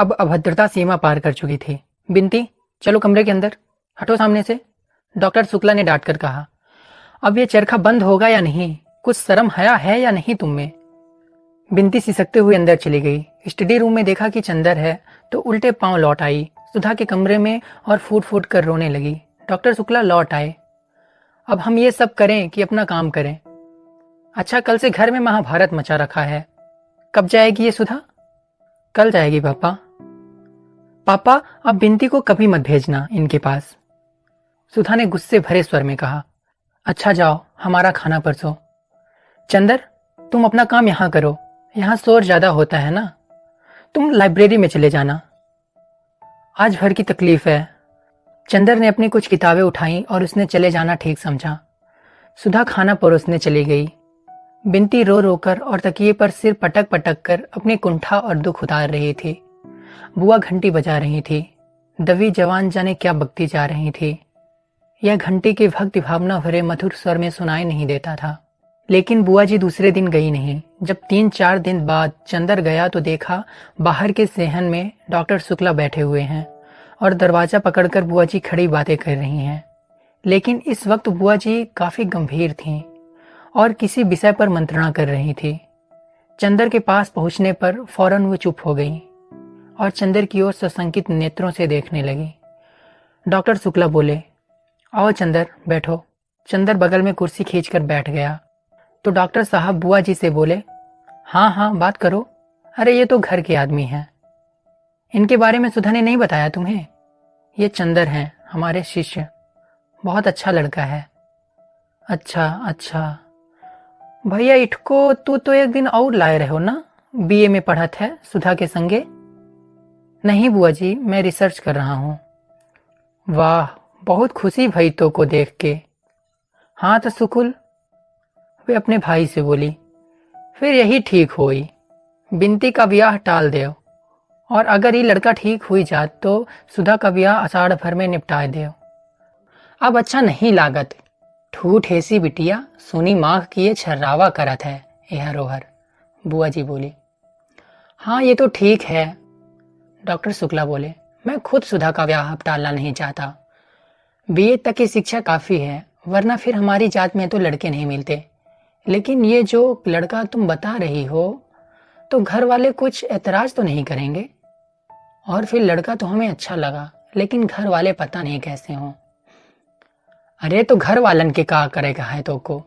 अब अभद्रता सीमा पार कर चुकी थी। बिनती, चलो कमरे के अंदर, हटो सामने से, डॉक्टर शुक्ला ने डांट कर कहा। अब ये चरखा बंद होगा या नहीं? कुछ शर्म हया है या नहीं तुम में? बिनती सिसकते हुए अंदर चली गई। स्टडी रूम में देखा कि चंदर है तो उल्टे पांव लौट आई सुधा के कमरे में और फूट फूट कर रोने लगी। डॉक्टर शुक्ला लौट आए। अब हम ये सब करें कि अपना काम करें? अच्छा, कल से घर में महाभारत मचा रखा है। कब जाएगी ये सुधा? कल जाएगी पापा। पापा, अब बिनती को कभी मत भेजना इनके पास, सुधा ने गुस्से भरे स्वर में कहा। अच्छा जाओ, हमारा खाना परसो। चंदर, तुम अपना काम यहां करो, यहां शोर ज्यादा होता है ना। तुम लाइब्रेरी में चले जाना, आज भर की तकलीफ है। चंदर ने अपनी कुछ किताबें उठाई और उसने चले जाना ठीक समझा। सुधा खाना परोसने चली गई। बिनती रो रोकर और तकिए पर सिर पटक पटक कर अपनी कुंठा और दुख उतार रही थी। बुआ घंटी बजा रही थी। दवी जवान जाने क्या बकती जा रही थी। यह घंटी की भक्ति भावना भरे मधुर स्वर में सुनाई नहीं देता था। लेकिन बुआ जी दूसरे दिन गई नहीं। जब 3-4 दिन बाद चंदर गया तो देखा बाहर के सेहन में डॉक्टर शुक्ला बैठे हुए हैं और दरवाजा पकड़कर बुआ जी खड़ी बातें कर रही हैं। लेकिन इस वक्त बुआ जी काफी गंभीर थीं और किसी विषय पर मंत्रणा कर रही थी। चंदर के पास पहुंचने पर फौरन वो चुप हो गई और चंदर की ओर सशंकित नेत्रों से देखने लगी। डॉक्टर शुक्ला बोले, आओ चंदर, बैठो। चंदर बगल में कुर्सी खींचकर बैठ गया तो डॉक्टर साहब बुआ जी से बोले, हाँ हाँ बात करो। अरे ये तो घर के आदमी हैं, इनके बारे में सुधा ने नहीं बताया तुम्हें? ये चंदर हैं, हमारे शिष्य, बहुत अच्छा लड़का है। अच्छा अच्छा भैया, इठको तू तो एक दिन और लाए रहो ना, बीए में पढ़त है सुधा के संगे? नहीं बुआ जी, मैं रिसर्च कर रहा हूँ। वाह, बहुत खुशी भई तो को देख के। हाँ तो सुकुल, वे अपने भाई से बोली, फिर यही ठीक होई, बिनती का ब्याह टाल दे और अगर ये लड़का ठीक हुई जात तो सुधा का ब्याह आषाढ़ भर में निपटाए दे। अब अच्छा नहीं लागत, ठूठ ऐसी बिटिया सुनी माख किए छर्रावा करत है यह रोहर, बुआ जी बोली। हाँ ये तो ठीक है, डॉक्टर शुक्ला बोले, मैं खुद सुधा का ब्याह अब टालना नहीं चाहता। बीए तक की शिक्षा काफी है, वरना फिर हमारी जात में तो लड़के नहीं मिलते। लेकिन ये जो लड़का तुम बता रही हो तो घर वाले कुछ ऐतराज तो नहीं करेंगे? और फिर लड़का तो हमें अच्छा लगा, लेकिन घर वाले पता नहीं कैसे हों। अरे तो घर वालन के का करेगा है तो को?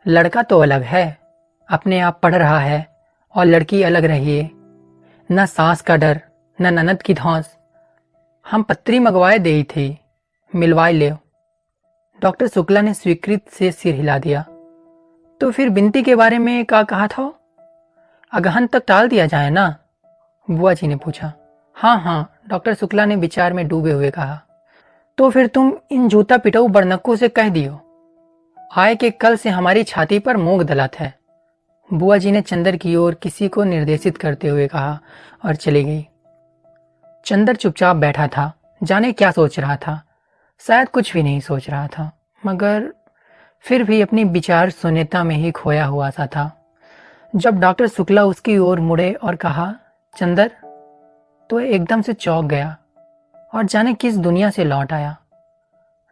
लड़का तो अलग है, अपने आप पढ़ रहा है और लड़की अलग रही है। न सास का डर, न ननद की धौंस। हम पत्री मंगवाए दे थी, मिलवाए ले। डॉक्टर शुक्ला ने स्वीकृत से सिर हिला दिया। तो फिर बिनती के बारे में क्या कहा था? अगहन तक टाल दिया जाए ना, बुआ जी ने पूछा। हाँ हाँ, डॉक्टर शुक्ला ने विचार में डूबे हुए कहा। तो फिर तुम इन जूता पिटाऊ बड़नक्कों से कह दियो, आए के कल से हमारी छाती पर मूंग दलत है, बुआ जी ने चंदर की ओर किसी को निर्देशित करते हुए कहा और चली गई। चंदर चुपचाप बैठा था, जाने क्या सोच रहा था। शायद कुछ भी नहीं सोच रहा था, मगर फिर भी अपनी विचार शून्यता में ही खोया हुआ सा था। जब डॉक्टर शुक्ला उसकी ओर मुड़े और कहा, चंदर, तो एकदम से चौंक गया और जाने किस दुनिया से लौट आया।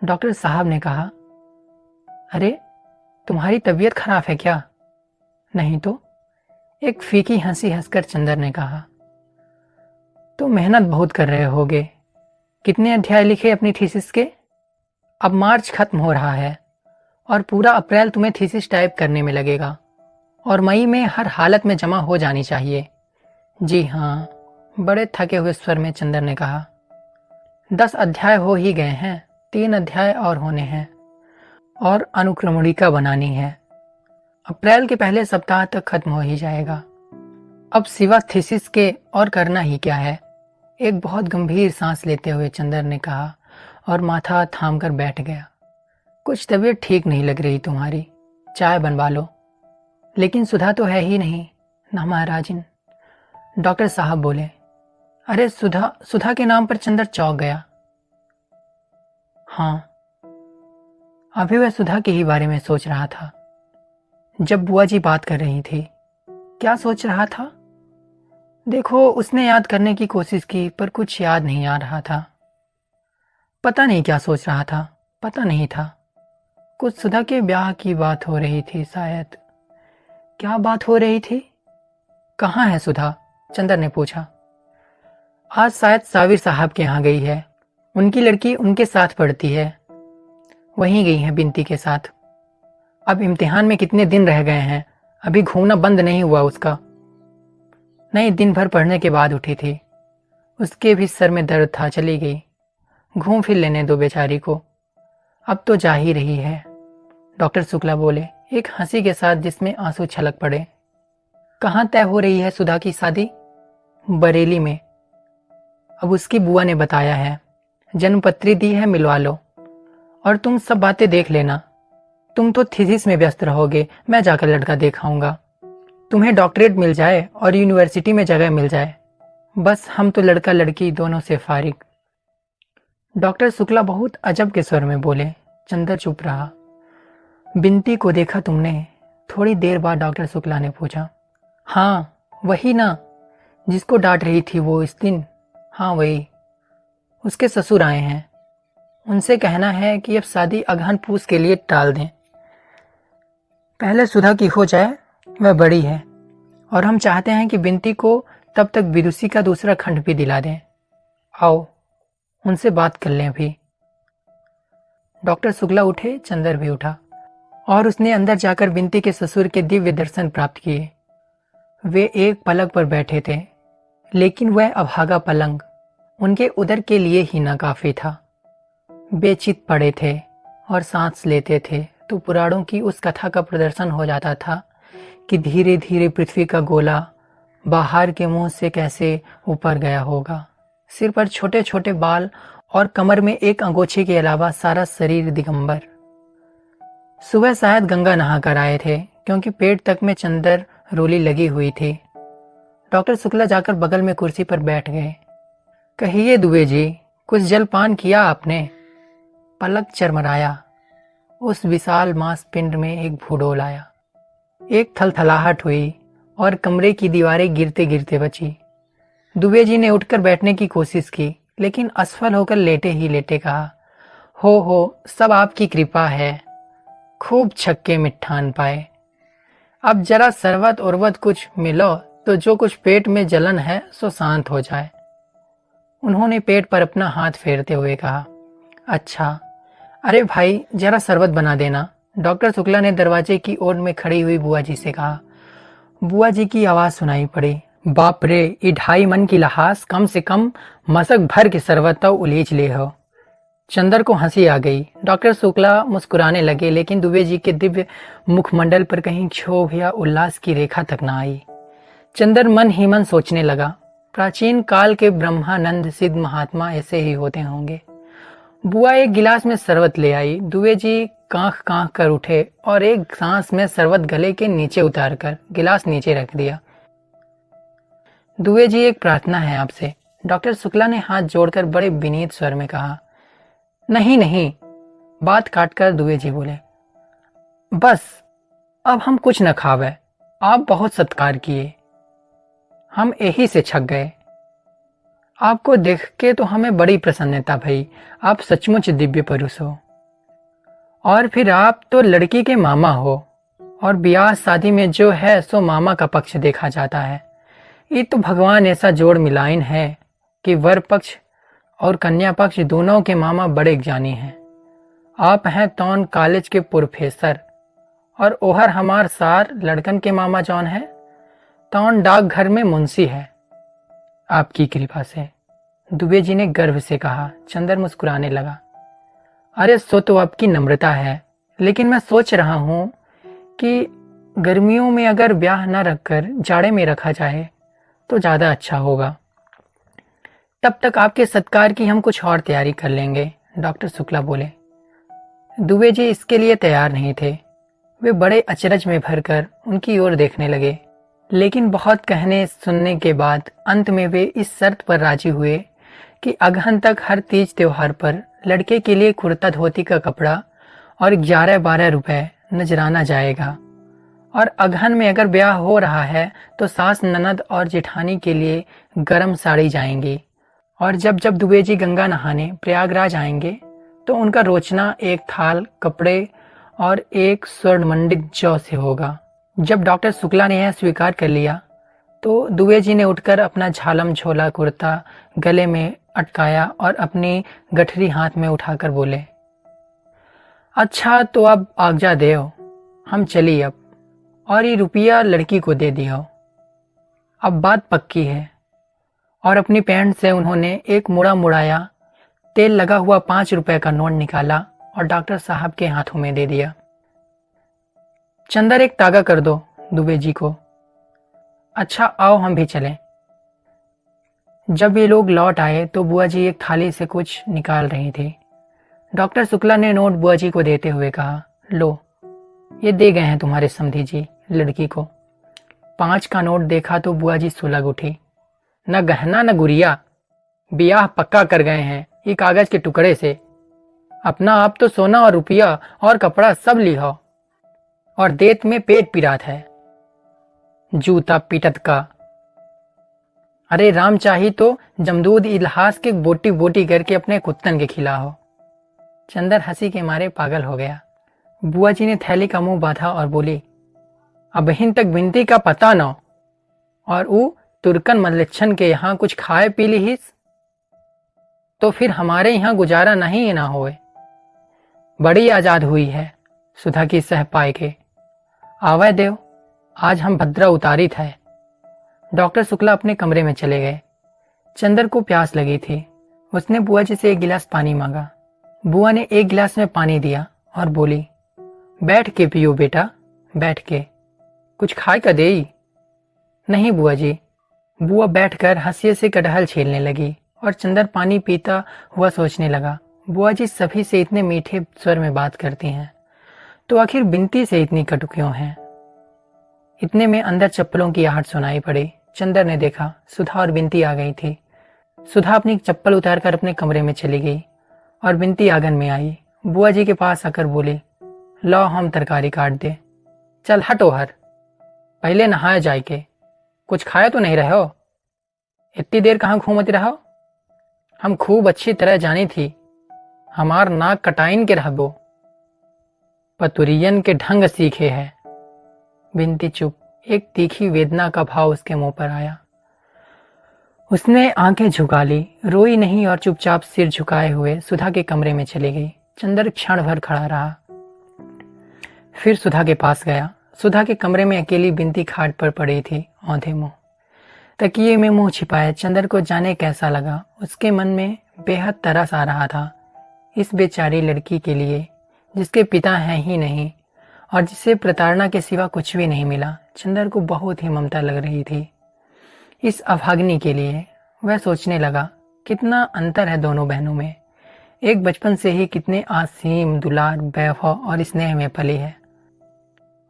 डॉक्टर साहब ने कहा, अरे तुम्हारी तबीयत खराब है क्या? नहीं तो, एक फीकी हंसी हंसकर चंदर ने कहा। तो मेहनत बहुत कर रहे होगे। कितने अध्याय लिखे अपनी थीसिस के? अब मार्च खत्म हो रहा है और पूरा अप्रैल तुम्हें थीसिस टाइप करने में लगेगा और मई में हर हालत में जमा हो जानी चाहिए। जी हाँ, बड़े थके हुए स्वर में चंदर ने कहा। 10 अध्याय हो ही गए हैं, 3 अध्याय और होने हैं और अनुक्रमणिका बनानी है। अप्रैल के पहले सप्ताह तक खत्म हो ही जाएगा। अब सिवा थीसिस के और करना ही क्या है? एक बहुत गंभीर सांस लेते हुए चंदर ने कहा और माथा थाम कर बैठ गया। कुछ तबीयत ठीक नहीं लग रही तुम्हारी, चाय बनवा लो। लेकिन सुधा तो है ही नहीं ना महाराजिन, डॉक्टर साहब बोले। अरे सुधा के नाम पर चंदर चौंक गया। हाँ, अभी वह सुधा के ही बारे में सोच रहा था जब बुआ जी बात कर रही थी। क्या सोच रहा था? देखो, उसने याद करने की कोशिश की पर कुछ याद नहीं आ रहा था। पता नहीं क्या सोच रहा था, पता नहीं था। कुछ सुधा के ब्याह की बात हो रही थी शायद। क्या बात हो रही थी? कहाँ है सुधा? चंदर ने पूछा। आज शायद साबिर साहब के यहाँ गई है। उनकी लड़की उनके साथ पढ़ती है। वहीं गई है बिनती के साथ। अब इम्तिहान में कितने दिन रह गए हैं, अभी घूमना बंद नहीं हुआ उसका। नहीं, दिन भर पढ़ने के बाद उठी थी। उसके भी सर में दर्द था, चली गई। घूम फिर लेने दो बेचारी को, अब तो जा ही रही है। डॉक्टर शुक्ला बोले, एक हंसी के साथ जिसमें आंसू छलक पड़े। कहाँ तय हो रही है सुधा की शादी? बरेली में। अब उसकी बुआ ने बताया है, जन्मपत्री दी है, मिलवा लो। और तुम सब बातें देख लेना। तुम तो थीसिस में व्यस्त रहोगे, मैं जाकर लड़का देखाऊंगा। तुम्हें डॉक्टरेट मिल जाए और यूनिवर्सिटी में जगह मिल जाए, बस हम तो लड़का लड़की दोनों से फारिग। डॉक्टर शुक्ला बहुत अजब के स्वर में बोले। चंदर चुप रहा। बिनती को देखा तुमने? थोड़ी देर बाद डॉक्टर शुक्ला ने पूछा। हाँ, वही ना, जिसको डांट रही थी वो इस दिन। हाँ वही। उसके ससुर आए हैं। उनसे कहना है कि अब शादी अगहन पूस के लिए टाल दें। पहले सुधा की हो जाए, वह बड़ी है, और हम चाहते हैं कि बिनती को तब तक विदुषी का दूसरा खंड भी दिला दें। आओ, उनसे बात कर लें अभी। डॉक्टर शुक्ला उठे, चंदर भी उठा, और उसने अंदर जाकर बिनती के ससुर के दिव्य दर्शन प्राप्त किए। वे एक पलंग पर बैठे थे, लेकिन वह अभागा पलंग उनके उदर के लिए ही नाकाफी था। बेचित पड़े थे और सांस लेते थे तो पुराणों की उस कथा का प्रदर्शन हो जाता था कि धीरे धीरे पृथ्वी का गोला बाहर के मुंह से कैसे ऊपर गया होगा। सिर पर छोटे छोटे बाल और कमर में एक अंगोछे के अलावा सारा शरीर दिगंबर। सुबह शायद गंगा नहा कर आए थे, क्योंकि पेट तक में चंदर रोली लगी हुई थी। डॉक्टर शुक्ला जाकर बगल में कुर्सी पर बैठ गए। कहिए दुबे जी, कुछ जलपान किया आपने? पलक चरमराया। उस विशाल मांसपिंड में एक भूडोल आया। एक थलथलाहट हुई और कमरे की दीवारें गिरते गिरते बची। दुबे जी ने उठकर बैठने की कोशिश की, लेकिन असफल होकर लेटे ही लेटे कहा, हो, सब आपकी कृपा है। खूब छक्के मिठान पाए। अब जरा शरबत उर्वत कुछ मिलो तो जो कुछ पेट में जलन है सो शांत हो जाए। उन्होंने पेट पर अपना हाथ फेरते हुए कहा, अच्छा, अरे भाई जरा शरबत बना देना। डॉक्टर शुक्ला ने दरवाजे की ओर में खड़ी हुई बुआ जी से कहा। बुआ जी की आवाज सुनाई पड़ी, बाप रे, ये 2.5 मन की लहास, कम से कम मसक भर के शरबत तो उलीच ले हो। चंदर को हंसी आ गई। डॉक्टर शुक्ला मुस्कुराने लगे, लेकिन दुबे जी के दिव्य मुखमंडल पर कहीं क्षोभ या उल्लास की रेखा तक न आई। चंदर मन ही मन सोचने लगा, प्राचीन काल के ब्रह्मानंद सिद्ध महात्मा ऐसे ही होते होंगे। बुआ एक गिलास में शरबत ले आई। दुबे जी कांख कांख कर उठे और एक सांस में शरबत गले के नीचे उतारकर गिलास नीचे रख दिया। दुबे जी, एक प्रार्थना है आपसे। डॉक्टर शुक्ला ने हाथ जोड़कर बड़े विनीत स्वर में कहा। नहीं, बात काटकर दुबे जी बोले, बस अब हम कुछ न खावे, आप बहुत सत्कार किए, हम यही से छक गए। आपको देख के तो हमें बड़ी प्रसन्नता भई, आप सचमुच दिव्य पुरुष हो। और फिर आप तो लड़की के मामा हो, और ब्याह शादी में जो है सो मामा का पक्ष देखा जाता है। ये तो भगवान ऐसा जोड़ मिलाइन है कि वर पक्ष और कन्या पक्ष दोनों के मामा बड़े ज्ञानी हैं। आप हैं तौन कॉलेज के प्रोफेसर, और ओहर हमार सार लड़कन के मामा जौन है तौन डाकघर में मुंशी है। आपकी कृपा से, दुबे जी ने गर्व से कहा। चंदर मुस्कुराने लगा। अरे सो तो आपकी नम्रता है, लेकिन मैं सोच रहा हूं कि गर्मियों में अगर ब्याह न रखकर जाड़े में रखा जाए तो ज्यादा अच्छा होगा। तब तक आपके सत्कार की हम कुछ और तैयारी कर लेंगे। डॉक्टर शुक्ला बोले। दुबे जी इसके लिए तैयार नहीं थे। वे बड़े अचरज में भरकर उनकी ओर देखने लगे, लेकिन बहुत कहने सुनने के बाद अंत में वे इस शर्त पर राजी हुए कि अगहन तक हर तीज त्योहार पर लड़के के लिए कुर्ता धोती का कपड़ा और 11-12 रुपए नजराना जाएगा, और अगहन में अगर ब्याह हो रहा है तो सास ननद और जेठानी के लिए गरम साड़ी जाएंगी। और जब जब दुबे जी गंगा नहाने प्रयागराज आएंगे तो उनका रोचना एक थाल कपड़े और एक स्वर्णमंडित जौ से होगा। जब डॉक्टर शुक्ला ने यह स्वीकार कर लिया तो दुबे जी ने उठकर अपना झालम झोला कुर्ता गले में अटकाया और अपनी गठरी हाथ में उठाकर बोले, अच्छा तो अब आज्ञा देओ, हम चली अब, और ये रुपया लड़की को दे दियो, अब बात पक्की है। और अपनी पैंट से उन्होंने एक मुड़ा मुड़ाया तेल लगा हुआ 5 रुपए का नोट निकाला और डॉक्टर साहब के हाथों में दे दिया। चंदर एक तागा कर दो दुबे जी को। अच्छा आओ हम भी चलें। जब ये लोग लौट आए तो बुआ जी एक थाली से कुछ निकाल रही थी। डॉक्टर शुक्ला ने नोट बुआ जी को देते हुए कहा, लो ये दे गए हैं तुम्हारे समधी जी लड़की को। 5 का नोट देखा तो बुआ जी सुलग उठी। न गहना न गुड़िया, ब्याह पक्का कर गए हैं ये कागज के टुकड़े से। अपना आप तो सोना और रुपया और कपड़ा सब लिहो, और देत में पेट पिरात है जूता पीटत का। अरे राम चाही तो जमदूद इल्हास के बोटी बोटी करके अपने कुत्तन के खिलाओ। चंदर हंसी के मारे पागल हो गया। बुआ जी ने थैली का मुंह बांधा और बोली, अबहिन तक बिनती का पता न, और ऊ तुर्कन मल्लच्छन के यहाँ कुछ खाए पी ली तो फिर हमारे यहाँ गुजारा नहीं ना होए। बड़ी आजाद हुई है सुधा की सह पाए के। आवे देव, आज हम भद्रा उतारित है। डॉक्टर शुक्ला अपने कमरे में चले गए। चंदर को प्यास लगी थी। उसने बुआ जी से 1 गिलास पानी मांगा। बुआ ने 1 गिलास में पानी दिया और बोली, बैठ के पियो बेटा, बैठ के। कुछ खाए का देई? नहीं बुआ जी। बुआ बैठकर हंसिये से कटहल छीलने लगी और चंदर पानी पीता हुआ सोचने लगा, बुआ जी सभी से इतने मीठे स्वर में बात करती हैं तो आखिर बिनती से इतनी कटु क्यों हैं? इतने में अंदर चप्पलों की आहट सुनाई पड़ी। चंदर ने देखा सुधा और बिनती आ गई थी। सुधा अपनी चप्पल उतारकर अपने कमरे में चली गई और बिनती आंगन में आई। बुआ जी के पास आकर बोली, लो हम तरकारी काट दे। चल हटो हर, पहले नहाया जाए के। कुछ खाया तो नहीं रहो? इतनी देर कहाँ घूमती रहो? हम खूब अच्छी तरह जानी थी, हमार नाक कटाइन के रहबो। पतुरियन के ढंग सीखे है। बिनती चुप। एक तीखी वेदना का भाव उसके मुंह पर आया। उसने आंखें झुका ली, रोई नहीं और चुपचाप सिर झुकाए हुए सुधा के कमरे में चली गई। चंदर क्षण भर खड़ा रहा, फिर सुधा के पास गया। सुधा के कमरे में अकेली बिनती खाट पर पड़ी थी, औंधे मुंह, तकिए में मुंह छिपाए। चंदर को जाने कैसा लगा। उसके मन में बेहद तरस आ रहा था इस बेचारी लड़की के लिए जिसके पिता हैं ही नहीं और जिसे प्रताड़ना के सिवा कुछ भी नहीं मिला। चंदर को बहुत ही ममता लग रही थी इस अभाग्नि के लिए। वह सोचने लगा, कितना अंतर है दोनों बहनों में। एक बचपन से ही कितने आसीम दुलार वैभव और स्नेह में पली है,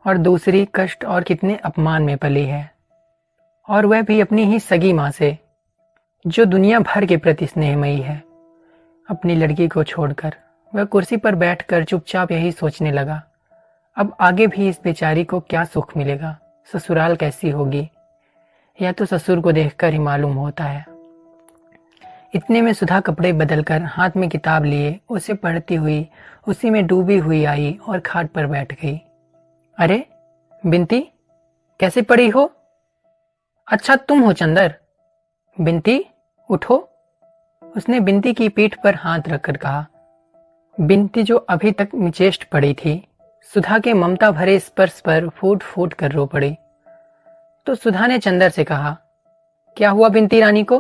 और दूसरी कष्ट और कितने अपमान में पली है, और वह भी अपनी ही सगी माँ से जो दुनिया भर के प्रति स्नेहमयी है। अपनी लड़की को छोड़कर वह कुर्सी पर बैठकर चुपचाप यही सोचने लगा, अब आगे भी इस बेचारी को क्या सुख मिलेगा, ससुराल कैसी होगी, यह तो ससुर को देखकर ही मालूम होता है। इतने में सुधा कपड़े बदलकर हाथ में किताब लिए उसे पढ़ती हुई उसी में डूबी हुई आई और खाट पर बैठ गई। अरे बिनती, कैसे पड़ी हो? अच्छा तुम हो चंदर। बिनती उठो, उसने बिनती की पीठ पर हाथ रखकर कहा। बिनती जो अभी तक निचेष्ट पड़ी थी, सुधा के ममता भरे स्पर्श पर फूट फूट कर रो पड़ी। तो सुधा ने चंदर से कहा, क्या हुआ बिनती रानी को?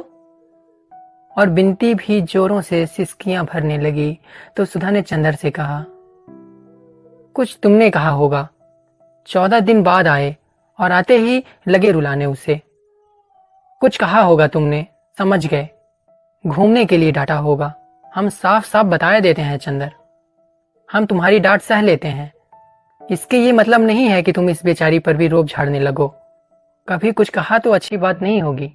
और बिनती भी जोरों से सिसकियां भरने लगी। तो सुधा ने चंदर से कहा, कुछ तुमने कहा होगा। 14 दिन बाद आए और आते ही लगे रुलाने उसे। कुछ कहा होगा तुमने, समझ गए, घूमने के लिए डांटा होगा। हम साफ साफ बताए देते हैं चंदर, हम तुम्हारी डांट सह लेते हैं। इसके ये मतलब नहीं है कि तुम इस बेचारी पर भी रोब झाड़ने लगो। कभी कुछ कहा तो अच्छी बात नहीं होगी।